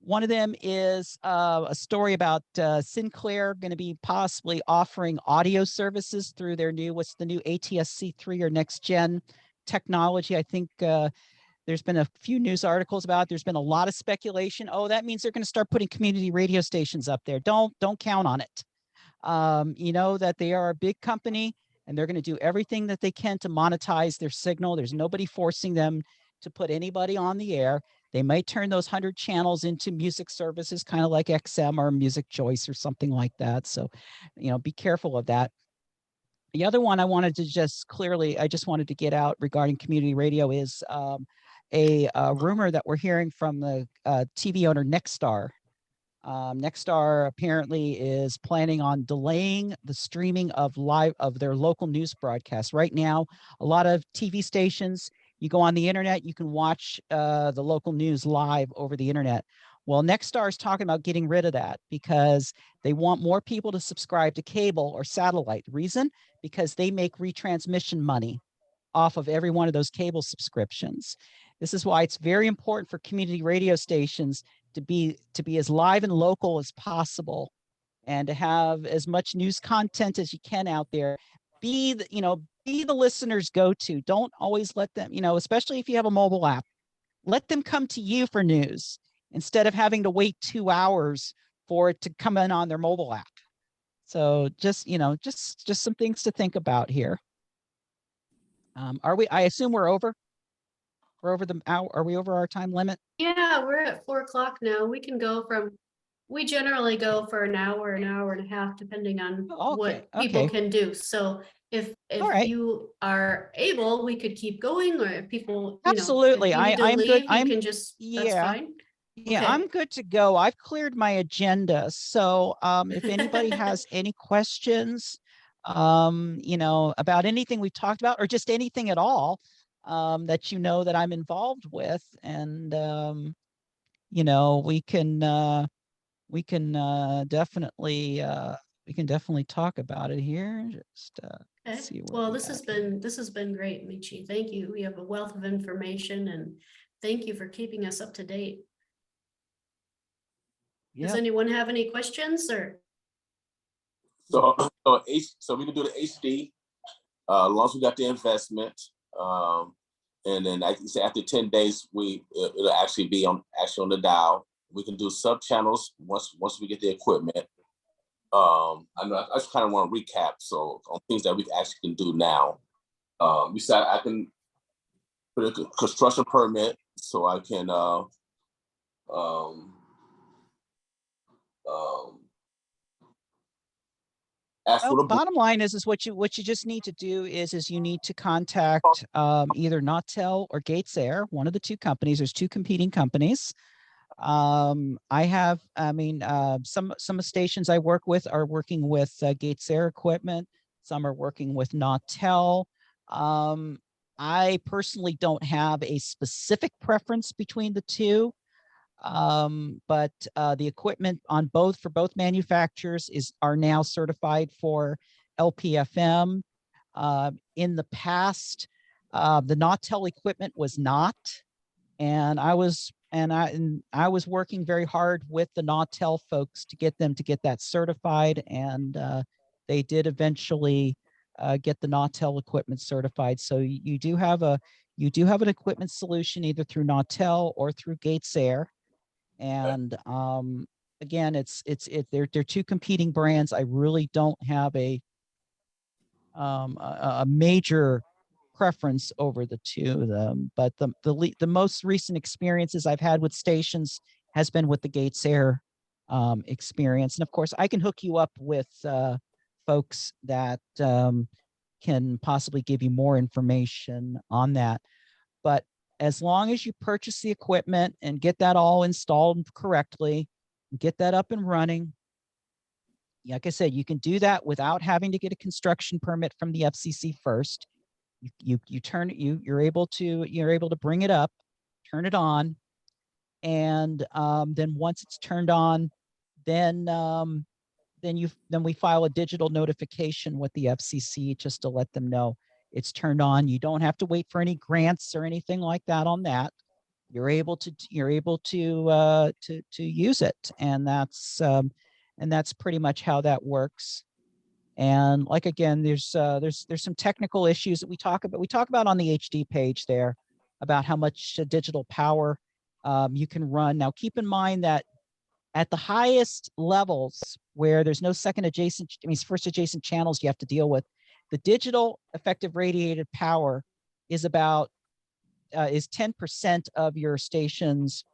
One of them is a story about Sinclair going to be possibly offering audio services through their new ATSC3 or next gen technology. I think there's been a few news articles about it. There's been a lot of speculation. Oh, that means they're going to start putting community radio stations up there. Don't count on it. You know that they are a big company and they're going to do everything that they can to monetize their signal. There's nobody forcing them to put anybody on the air. They might turn those 100 channels into music services, kind of like XM or Music Choice or something like that. So, you know, be careful of that. The other one I wanted to I just wanted to get out regarding community radio is a rumor that we're hearing from the TV owner Nexstar. Nexstar apparently is planning on delaying the streaming of their local news broadcasts. Right now, a lot of TV stations, you go on the internet, you can watch the local news live over the internet. Well, Nexstar is talking about getting rid of that because they want more people to subscribe to cable or satellite. The reason? Because they make retransmission money off of every one of those cable subscriptions. This is why it's very important for community radio stations to be as live and local as possible and to have as much news content as you can out there. Be the listeners' go-to. Don't always let them, especially if you have a mobile app, let them come to you for news instead of having to wait 2 hours for it to come in on their mobile app. So just some things to think about here. I assume we're over? We're over the hour. Are we over our time limit? Yeah, we're at 4 o'clock now. We generally go for an hour and a half, depending on what people can do. So if right. you are able, we could keep going, or if people, Absolutely. if you need to I'm leave, good. you can just, that's fine. Yeah, Okay. I'm good to go. I've cleared my agenda. So if anybody has any questions, about anything we've talked about or just anything at all, that that I'm involved with, and we can definitely talk about it here. Just Okay. see what Well, we this has got here. been great, Michi. Thank you. We have a wealth of information and thank you for keeping us up to date. Does Yep. anyone have any questions or? So, so we can do the HD, as long as we got the investment. And then like you said, after 10 days, it'll actually be on the dial. We can do sub channels once we get the equipment. I know I just kind of want to recap so on things that we actually can do now. Besides, I can put a construction permit so I can ask Well, for the bottom line is what you just need to do is you need to contact either Nautel or Gates Air, one of the two companies. There's two competing companies. Some stations I work with are working with Gates Air equipment. Some are working with Nautel. I personally don't have a specific preference between the two. But the equipment for both manufacturers are now certified for LPFM. In the past, the Nautel equipment was not, and I was working very hard with the Nautel folks to get that certified, and they did eventually get the Nautel equipment certified. So you do have an equipment solution either through Nautel or through Gates Air. And again, they're two competing brands. I really don't have a major preference over the two of them, but the most recent experiences I've had with stations has been with the Gates Air experience. And of course, I can hook you up with folks that can possibly give you more information on that. But as long as you purchase the equipment and get that all installed correctly, get that up and running, like I said, you can do that without having to get a construction permit from the FCC first. You're able to bring it up, turn it on, and then once it's turned on, then we file a digital notification with the FCC just to let them know it's turned on. You don't have to wait for any grants or anything like that on that. You're able to use it, and that's pretty much how that works. And like again, there's some technical issues that we talk about on the HD page there about how much digital power you can run. Now, keep in mind that at the highest levels where there's no first adjacent channels you have to deal with, the digital effective radiated power is 10% of your station's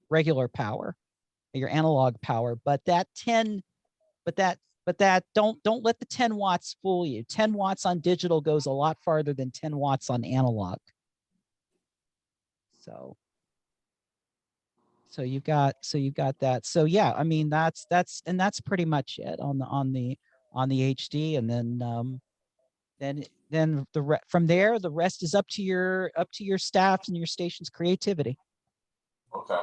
regular power, your analog power. But don't let the 10 watts fool you. 10 watts on digital goes a lot farther than 10 watts on analog. So you've got that. So yeah, I mean that's pretty much it on the HD, and then from there the rest is up to your staff and your station's creativity. Okay.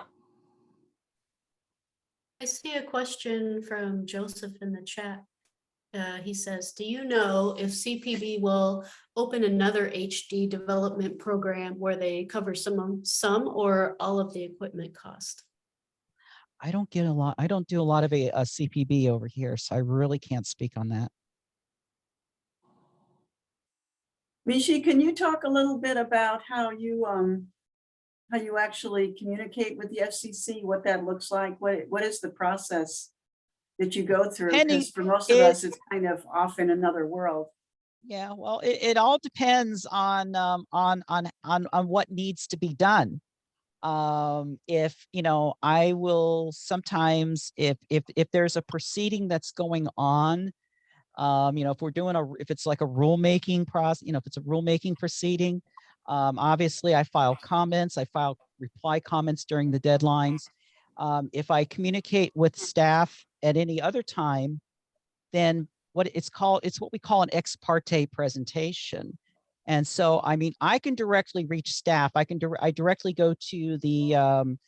I see a question from Joseph in the chat. He says, do you know if CPB will open another HD development program where they cover some or all of the equipment cost? I don't do a lot of a CPB over here, so I really can't speak on that. Michi, can you talk a little bit about how you actually communicate with the FCC, what that looks like? What is the process that you go through? Because for most of us, it's kind of off in another world. Yeah, well, it all depends on what needs to be done. If I will sometimes, if there's a proceeding that's going on, if it's like a rulemaking process, if it's a rulemaking proceeding, obviously I file comments, I file reply comments during the deadlines. If I communicate with staff at any other time, then it's what we call an ex parte presentation. And so, I mean, I can directly reach staff. I directly go to the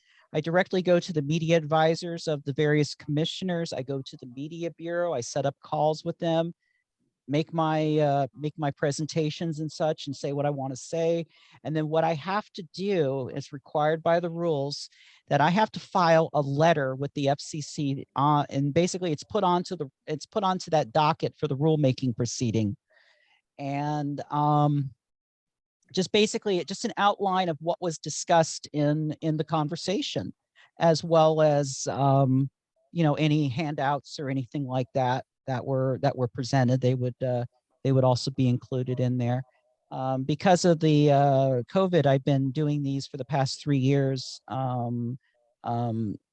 media advisors of the various commissioners. I go to the media bureau. I set up calls with them. make my presentations and such and say what I want to say. And then what I have to do is required by the rules that I have to file a letter with the FCC and basically it's put onto that docket for the rulemaking proceeding. And just basically just an outline of what was discussed in the conversation, as well as any handouts or anything like that were presented. They would also be included in there. Because of the COVID, I've been doing these for the past 3 years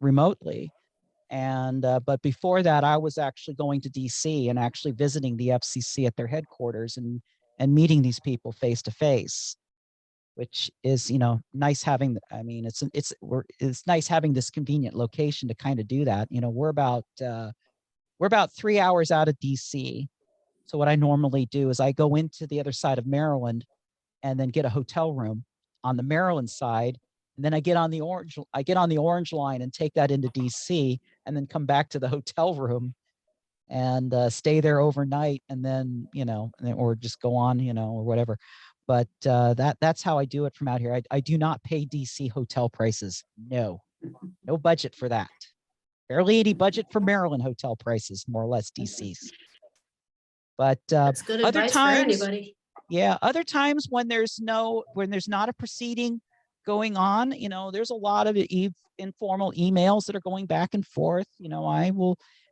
remotely. And but before that, I was actually going to DC and actually visiting the FCC at their headquarters and meeting these people face to face, which is nice having. I mean, it's nice having this convenient location to kind of do that. We're about 3 hours out of DC. So what I normally do is I go into the other side of Maryland and then get a hotel room on the Maryland side. And then I get on the orange line and take that into DC and then come back to the hotel room and stay there overnight. And then, or just go on, or whatever. But that's how I do it from out here. I do not pay DC hotel prices. No budget for that. Barely any budget for Maryland hotel prices, more or less DC's. But That's good other advice for times, anybody. yeah, other times when there's not a proceeding going on, there's a lot of informal emails that are going back and forth.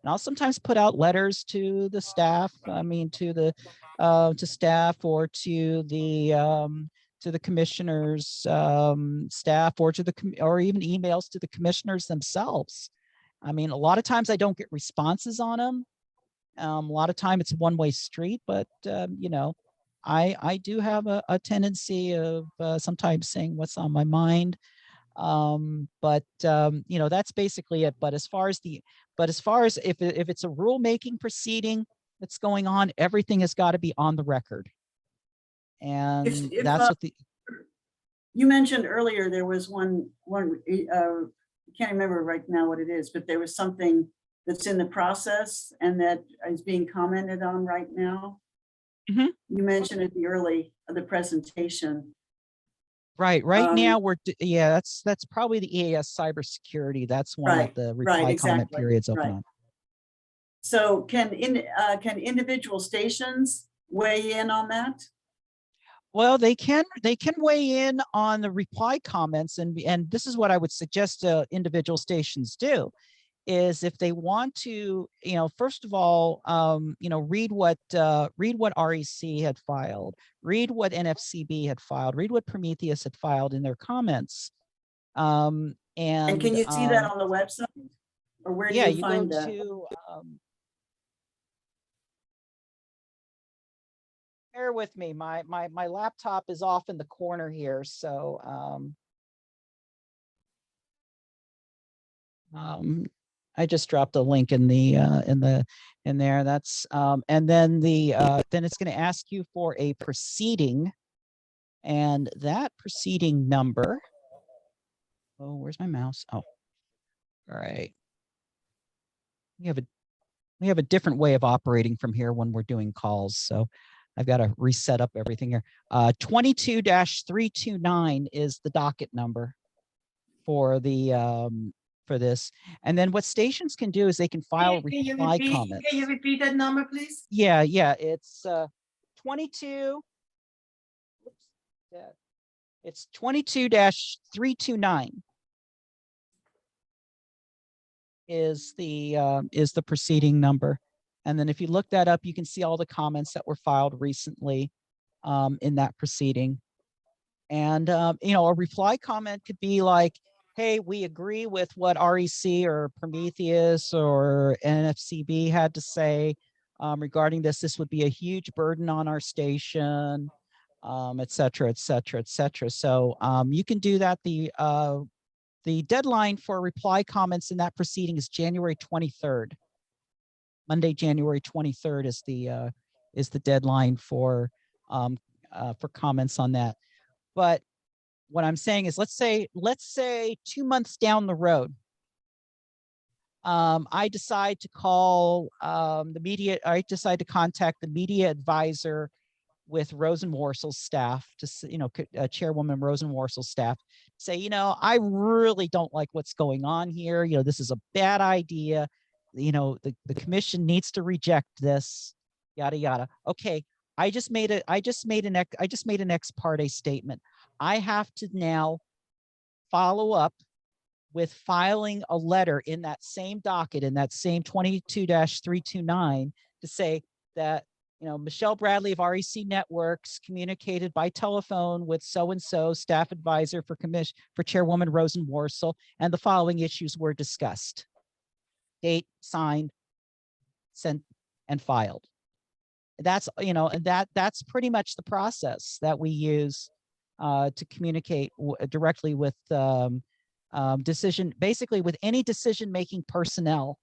I'll sometimes put out letters to the staff. I mean, to staff or to the commissioners' staff, or or even emails to the commissioners themselves. I mean, a lot of times I don't get responses on them. A lot of time it's a one-way street, but I do have a tendency of sometimes saying what's on my mind. But that's basically it. But as far as if it's a rulemaking proceeding that's going on, everything has got to be on the record. And If, that's what you mentioned earlier, there was one, I can't remember right now what it is, but there was something that's in the process and that is being commented on right now. Mhm. You mentioned at the presentation. Right now that's probably the EAS cybersecurity. That's one that the reply comment period's open on. So can individual stations weigh in on that? Well, they can weigh in on the reply comments, and this is what I would suggest individual stations do, is if they want to, first of all, read what REC had filed, read what NFCB had filed, read what Prometheus had filed in their comments. And can you see that on the website, or where do you find that? Bear with me. My laptop is off in the corner here, so I just dropped a link in there. That's and then then it's going to ask you for a proceeding, and that proceeding number. Oh, where's my mouse? Oh, all right. We have a different way of operating from here when we're doing calls, so I've got to reset up everything here. 22-329 is the docket number for this. And then what stations can do is they can file reply comments. Can you repeat that number, please? Yeah, it's 22. It's 22-329 is the proceeding number. And then if you look that up, you can see all the comments that were filed recently in that proceeding. And a reply comment could be like, hey, we agree with what REC or Prometheus or NFCB had to say regarding this. This would be a huge burden on our station, et cetera, et cetera, et cetera. So you can do that. The deadline for reply comments in that proceeding is January 23rd. Monday, January 23rd is the deadline for comments on that. But what I'm saying is, let's say 2 months down the road, I decide to call I decide to contact the media advisor with Rosenworcel's staff to, Chairwoman Rosenworcel's staff, say, I really don't like what's going on here. This is a bad idea. The commission needs to reject this, yada, yada. Okay. I just made an ex parte statement. I have to now follow up with filing a letter in that same docket, in that same 22-329, to say that, Michelle Bradley of REC Networks communicated by telephone with so-and-so staff advisor for Chairwoman Rosenworcel, and the following issues were discussed. Date, signed, sent, and filed. That's, and that's pretty much the process that we use to communicate directly with basically with any decision-making personnel.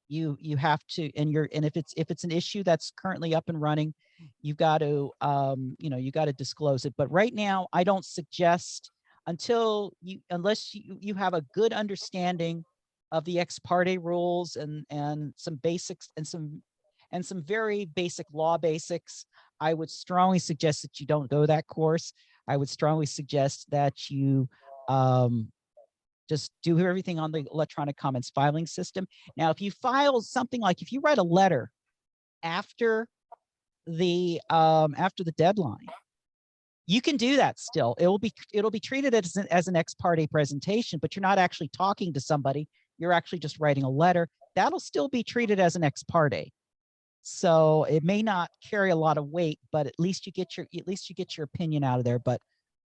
You have to, and if it's an issue that's currently up and running, you've got to, you got to disclose it. But right now, I don't suggest unless you have a good understanding of the ex parte rules and some basics and some very basic law basics. I would strongly suggest that you don't go that course. I would strongly suggest that you just do everything on the electronic comments filing system. Now, if you file something like, if you write a letter after the deadline, you can do that still. It'll be treated as an ex parte presentation, but you're not actually talking to somebody. You're actually just writing a letter. That'll still be treated as an ex parte. So it may not carry a lot of weight, but at least you get your opinion out of there. But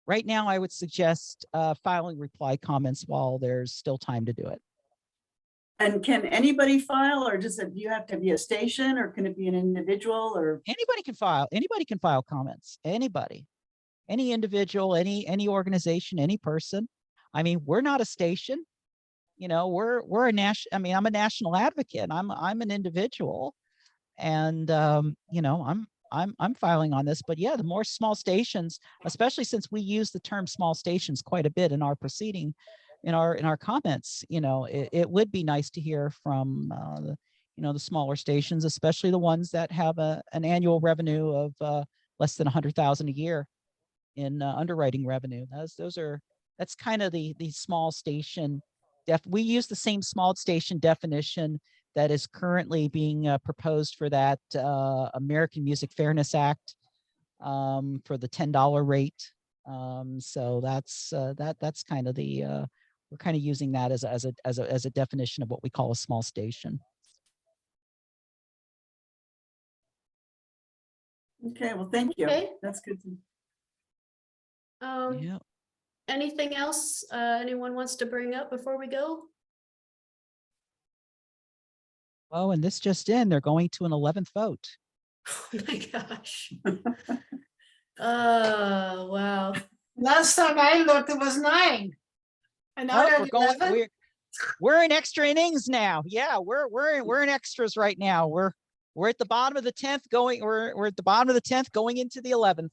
right now, I would suggest filing reply comments while there's still time to do it. And can anybody file, or do you have to be a station, or can it be an individual, or? Anybody can file. Anybody can file comments. Anybody, any individual, any organization, any person. I mean, we're not a station. We're a national. I mean, I'm a national advocate. I'm an individual, and I'm filing on this. But yeah, the more small stations, especially since we use the term small stations quite a bit in our proceeding, in our comments, it would be nice to hear from the smaller stations, especially the ones that have an annual revenue of less than 100,000 a year in underwriting revenue. That's kind of the small station. We use the same small station definition that is currently being proposed for that American Music Fairness Act for the $10 rate. So that's kind of we're kind of using that as a definition of what we call a small station. Okay, well, thank you. Okay. That's good. Yeah. Anything else anyone wants to bring up before we go? Oh, and this just in, they're going to an 11th vote. Oh my gosh. Oh, wow. Last time I looked, it was 9. And now Oh, they're 11? we're in extra innings now. Yeah, we're in extras right now. We're at the bottom of the 10th going. We're at the bottom of the 10th going into the 11th.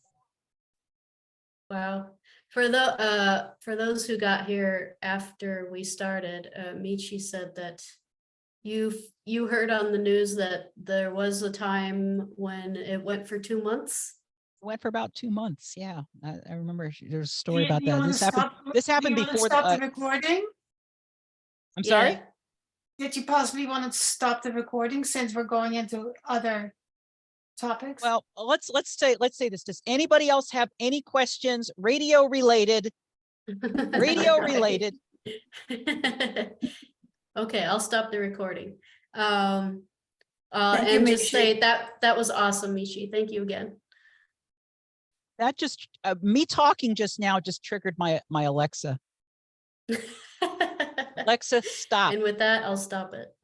Wow. For those who got here after we started, Michi said that you heard on the news that there was a time when it went for 2 months. It went for about 2 months. Yeah, I remember there's a story about Do you that. wanna This happened do you wanna before stop the recording? I'm sorry. Yeah. Did you possibly want to stop the recording since we're going into other topics? Well, let's say this. Does anybody else have any questions radio related? Radio related. Okay, I'll stop the recording. Thank you, And just Michi. say that was awesome, Michi. Thank you again. That just me talking just now just triggered my Alexa. Alexa, stop. And with that, I'll stop it.